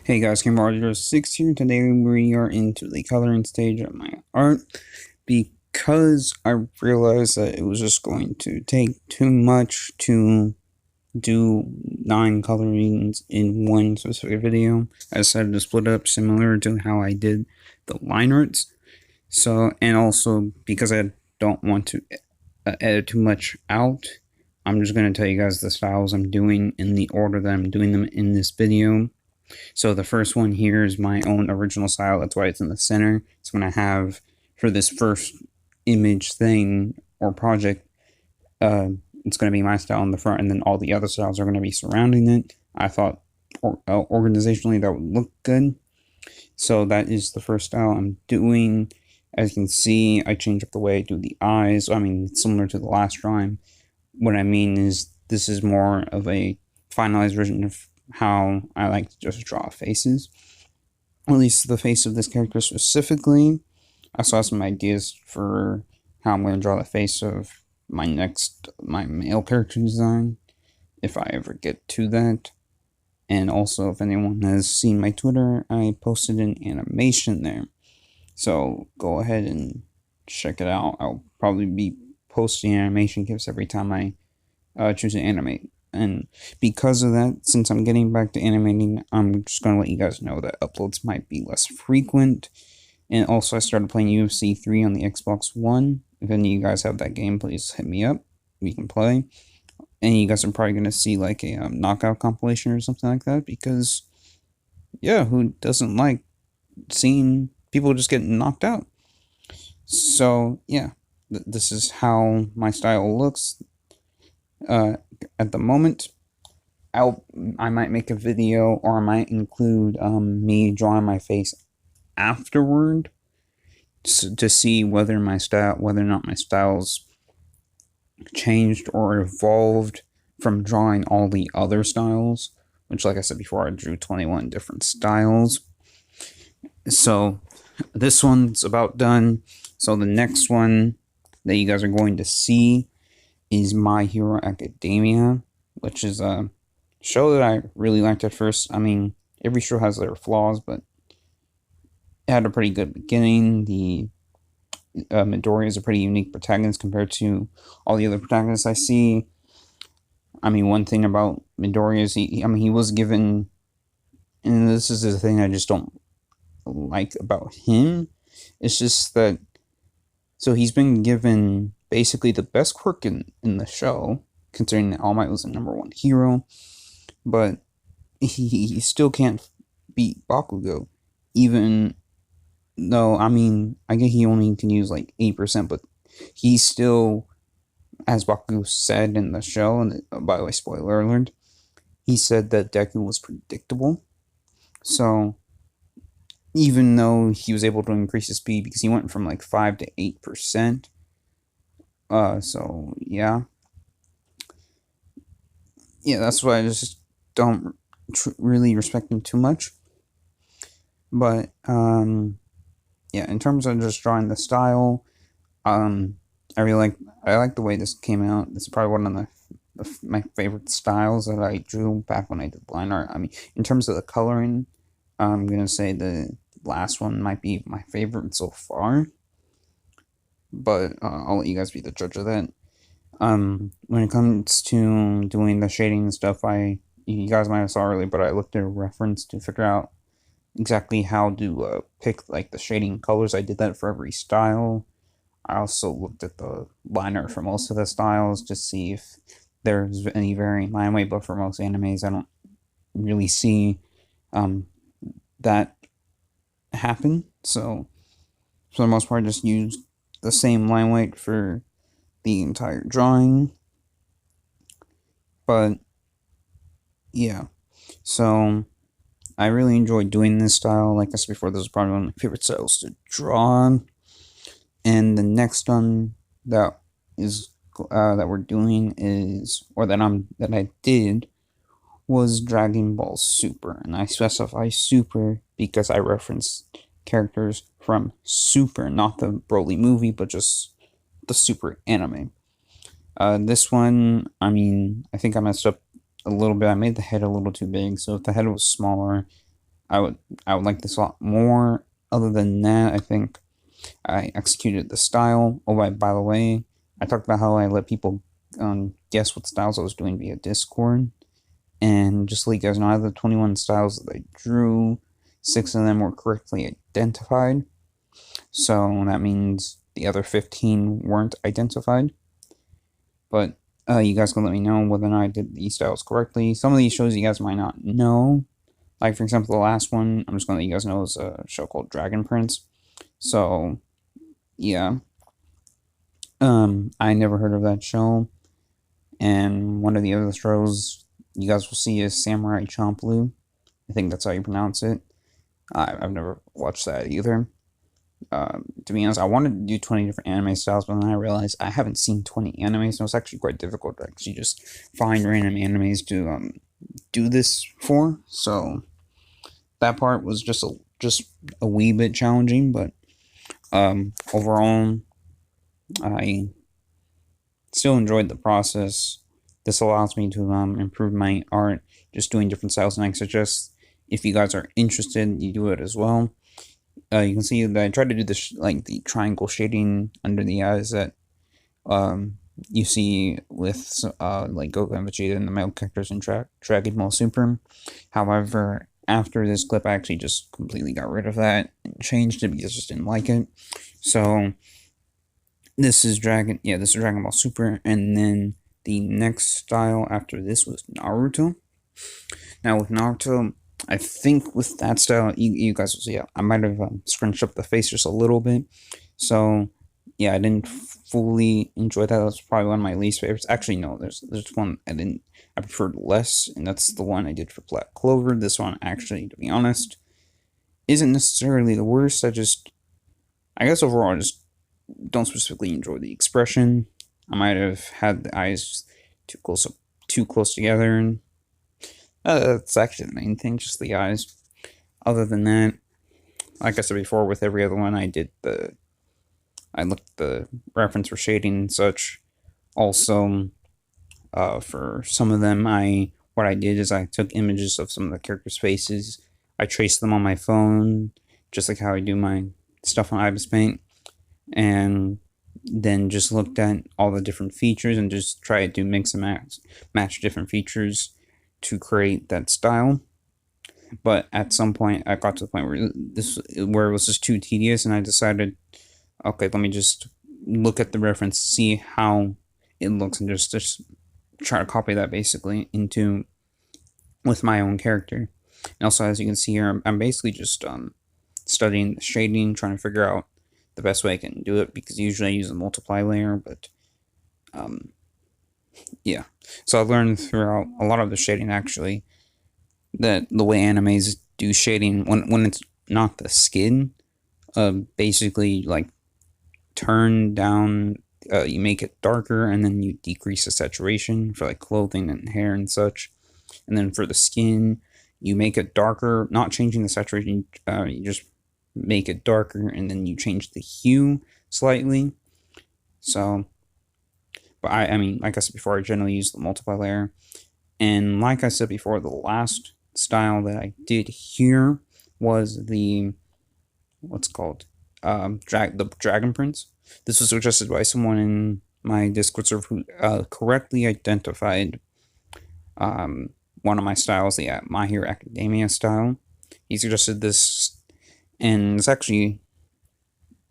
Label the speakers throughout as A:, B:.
A: Hey guys, Champloo 6 here. Today we are into the coloring stage of my art because I realized that it was just going to take too much to do 9 colorings in one specific video. I decided to split up similar to how I did the line arts. So, and also because I don't want to edit too much out, I'm just going to tell you guys the styles I'm doing in the order that I'm doing them in this video. So the first one here is my own original style. That's why it's in the center. It's going to have, for this first image thing or project, it's going to be my style in the front, and then all the other styles are going to be surrounding it. I thought organizationally that would look good. So that is the first style I'm doing. As you can see, I changed up the way I do the eyes. I mean, it's similar to the last drawing. What I mean is this is more of a finalized version of how I like to just draw faces. Or at least the face of this character specifically. I saw some ideas for how I'm going to draw the face of my male character design, if I ever get to that. And also, if anyone has seen my Twitter, I posted an animation there. So go ahead and check it out. I'll probably be posting animation GIFs every time I choose to animate. And because of that, since I'm getting back to animating, I'm just going to let you guys know that uploads might be less frequent. And also, I started playing UFC 3 on the Xbox One. If any of you guys have that game, please hit me up. We can play. And you guys are probably going to see like a knockout compilation or something like that. Because, yeah, who doesn't like seeing people just getting knocked out? So, yeah, this is how my style looks. At the moment, I might make a video, or I might include me drawing my face afterward to see whether or not my style's changed or evolved from drawing all the other styles, which, like I said before, I drew 21 different styles. So this one's about done. So the next one that you guys are going to see is My Hero Academia, which is a show that I really liked at first. I mean, every show has their flaws, but it had a pretty good beginning. The Midoriya is a pretty unique protagonist compared to all the other protagonists I see. I mean, one thing about Midoriya is he was given, and this is the thing I just don't like about him. It's just that, so he's been given basically the best quirk in the show, considering that All Might was the #1 hero, but he still can't beat Bakugo, even though, I mean, I guess he only can use like 8%, but he still, as Bakugo said in the show, and by the way, spoiler alert, he said that Deku was predictable. So even though he was able to increase his speed because he went from like 5 to 8%, so yeah, that's why I just don't really respect him too much. But yeah, in terms of just drawing the style, I like the way this came out. This is probably one of my favorite styles that I drew back when I did line art. I mean, in terms of the coloring, I'm gonna say the last one might be my favorite so far, but I'll let you guys be the judge of that. When it comes to doing the shading and stuff, you guys might have saw earlier, but I looked at a reference to figure out exactly how to pick like the shading colors. I did that for every style. I also looked at the line art for most of the styles to see if there's any varying line weight, but for most animes, I don't really see that happen. So for the most part, I just use the same line weight for the entire drawing. But yeah, so I really enjoyed doing this style. Like I said before, this is probably one of my favorite styles to draw. And the next one that is that we're doing is, or that I did, was Dragon Ball Super, and I specify Super because I reference characters from Super, not the Broly movie, but just the Super anime. This one, I mean, I think I messed up a little bit. I made the head a little too big, so if the head was smaller, I would I would like this a lot more. Other than that, I think I executed the style. Oh, by the way, I talked about how I let people guess what styles I was doing via Discord. And just to let you guys know, out of the 21 styles that I drew, 6 of them were correctly identified. So that means the other 15 weren't identified. But you guys can let me know whether or not I did these styles correctly. Some of these shows you guys might not know. Like, for example, the last one, I'm just going to let you guys know, is a show called Dragon Prince. So, yeah. I never heard of that show. And one of the other shows you guys will see is Samurai Champloo. I think that's how you pronounce it. I've never watched that either. To be honest, I wanted to do 20 different anime styles, but then I realized I haven't seen 20 animes, so it's actually quite difficult to actually just find random animes to do this for. So that part was just a wee bit challenging, but overall, I still enjoyed the process. This allows me to improve my art, just doing different styles, and I suggest if you guys are interested, you do it as well. You can see that I tried to do this like the triangle shading under the eyes that you see with like Goku and Vegeta and the male characters in Dragon Ball Super. However, after this clip, I actually just completely got rid of that and changed it because I just didn't like it. So this is Dragon Ball Super, and then the next style after this was Naruto. Now with Naruto, I think with that style, you guys will see, I might have scrunched up the face just a little bit. So, yeah, I didn't fully enjoy that. That's probably one of my least favorites. Actually, no, there's one I preferred less, and that's the one I did for Black Clover. This one, actually, to be honest, isn't necessarily the worst. I guess overall, I just don't specifically enjoy the expression. I might have had the eyes too close together, and that's actually the main thing, just the eyes. Other than that, like I said before, with every other one, I looked at the reference for shading and such. Also, for some of them, what I did is I took images of some of the characters' faces. I traced them on my phone, just like how I do my stuff on Ibis Paint, and then just looked at all the different features and just tried to mix and match different features to create that style. But at some point, I got to the point where it was just too tedious, and I decided, okay, let me just look at the reference, see how it looks, and just try to copy that basically with my own character. And also, as you can see here, I'm basically just studying the shading, trying to figure out the best way I can do it, because usually I use a multiply layer, but yeah. So I learned throughout a lot of the shading, actually, that the way animes do shading, when it's not the skin, basically, like, turn down, you make it darker, and then you decrease the saturation for, like, clothing and hair and such. And then for the skin, you make it darker, not changing the saturation, you just make it darker, and then you change the hue slightly. So, but I mean, like I said before, I generally use the multiply layer. And like I said before, the last style that I did here was the, what's called, the Dragon Prince. This was suggested by someone in my Discord server who correctly identified one of my styles, the My Hero Academia style. He suggested this, and it's actually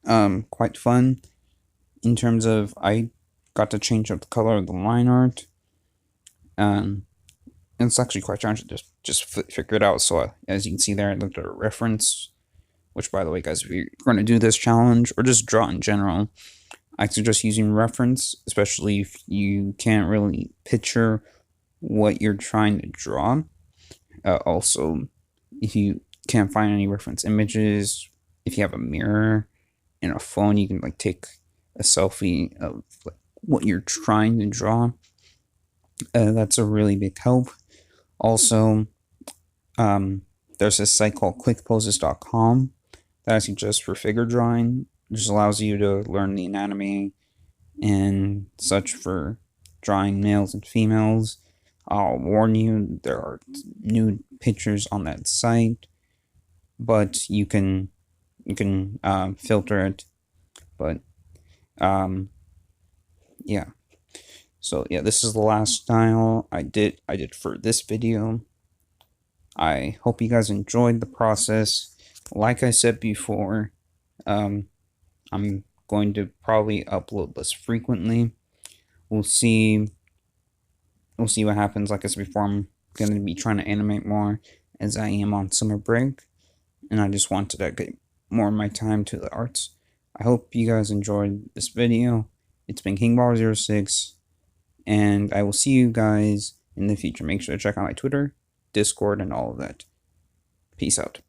A: quite fun in terms of I got to change up the color of the line art. And it's actually quite challenging to just figure it out. So as you can see there, I looked at a reference, which, by the way, guys, if you're going to do this challenge or just draw in general, I suggest using reference, especially if you can't really picture what you're trying to draw. Also, if you can't find any reference images, if you have a mirror and a phone, you can like take a selfie of like what you're trying to draw. That's a really big help. Also, there's this site called quickposes.com that I suggest for figure drawing. It just allows you to learn the anatomy and such for drawing males and females. I'll warn you, there are nude pictures on that site. but you can filter it. But um, yeah. So yeah, this is the last style I did for this video. I hope you guys enjoyed the process. Like I said before, um, I'm going to probably upload less frequently. We'll see. We'll see what happens. Like I said before, I'm going to be trying to animate more as I am on summer break, and I just want to dedicate more of my time to the arts. I hope you guys enjoyed this video. It's been KingBar06, and I will see you guys in the future. Make sure to check out my Twitter, Discord, and all of that. Peace out.